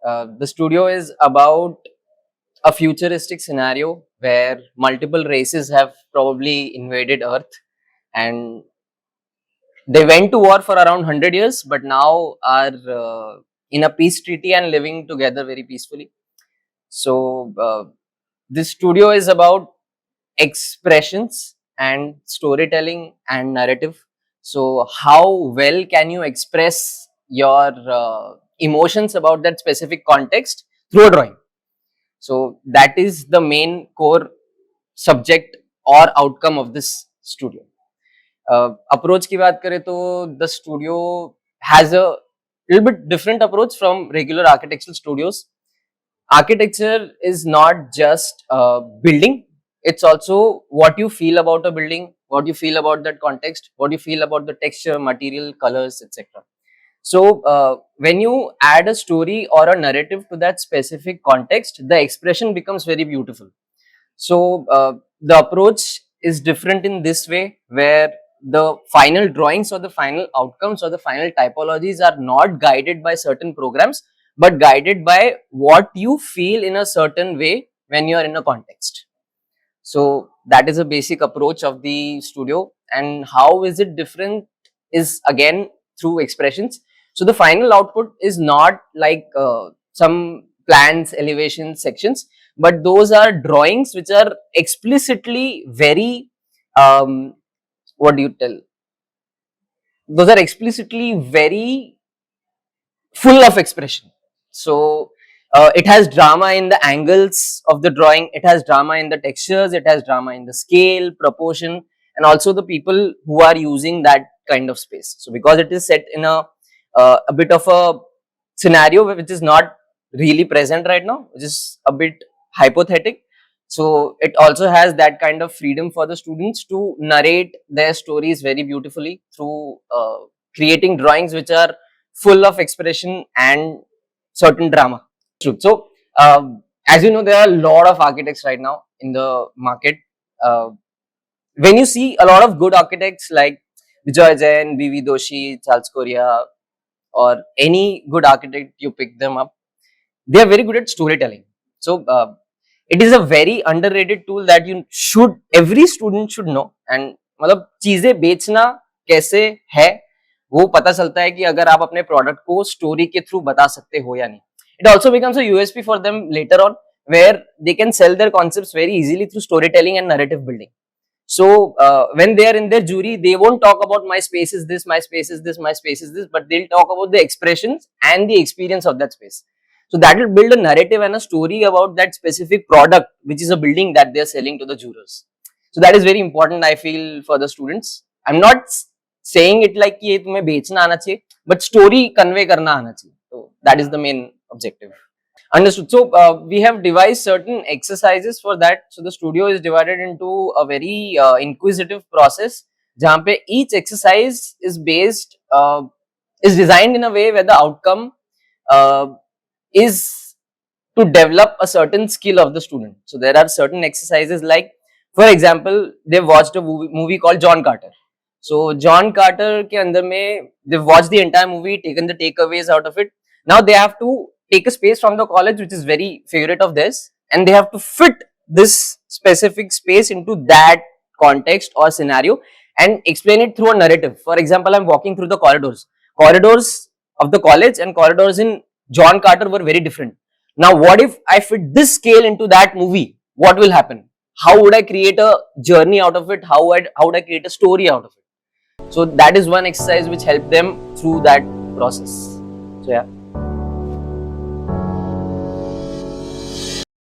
The studio is about a futuristic scenario where multiple races have probably invaded Earth, and they went to war for around 100 years, but now are in a peace treaty and living together very peacefully. So, this studio is about expressions and storytelling and narrative. So, how well can you express your emotions about that specific context through a drawing? So, that is the main core subject or outcome of this studio. Approach की बात करें तो the studio has a little bit different approach from regular architectural studios. Architecture is not just building, it's also what you feel about a building, what you feel about that context, what you feel about the texture, material, colors, etc. So when you add a story or a narrative to that specific context, the expression becomes very beautiful. So the approach is different in this way, where the final drawings or the final outcomes or the final typologies are not guided by certain programs, but guided by what you feel in a certain way when you are in a context. So that is a basic approach of the studio. And how is it different is again through expressions. So the final output is not like some plans, elevations, sections, but those are drawings which are explicitly very what do you tell? Those are explicitly very full of expression. So it has drama in the angles of the drawing, it has drama in the textures, it has drama in the scale, proportion, and also the people who are using that kind of space. So because it is set in a bit of a scenario which is not really present right now, which is a bit hypothetical. So it also has that kind of freedom for the students to narrate their stories very beautifully through creating drawings which are full of expression and certain drama. True. So as you know, there are a lot of architects right now in the market. Uh, when you see a lot of good architects like Vijay Jain, B.V. Doshi, Charles Correa, or any good architect, you pick them up, they are very good at storytelling. So it is a very underrated tool that every student should know. And मतलब चीजें बेचना कैसे है वो पता चलता है कि अगर आप अपने प्रोडक्ट को स्टोरी के थ्रू बता सकते हो या नहीं. It also becomes a USP for them later on, where they can sell their concepts very easily through storytelling and narrative building. So when they are in their jury, they won't talk about my space is this, my space is this, my space is this, but they'll talk about the expressions and the experience of that space. So that will build a narrative and a story about that specific product, which is a building that they are selling to the jurors. So that is very important, I feel, for the students. I'm not saying it like कि ये तुम्हें बेचना आना चाहिए, but story convey करना आना चाहिए. So that is the main objective. Understood. So we have devised certain exercises for that. So the studio is divided into a very inquisitive process, जहाँ पे each exercise is based is designed in a way where the outcome is to develop a certain skill of the student. So there are certain exercises like, for example, they've watched a movie called John Carter. So John Carter के अंदर में they've watched the entire movie, taken the takeaways out of it. Now they have to take a space from the college which is very favorite of theirs, and they have to fit this specific space into that context or scenario and explain it through a narrative. For example, I'm walking through the corridors of the college, and corridors in John Carter were very different. Now what if I fit this scale into that movie? What will happen? How would I create a journey out of it? How would I create a story out of it? So that is one exercise which helped them through that process. So yeah.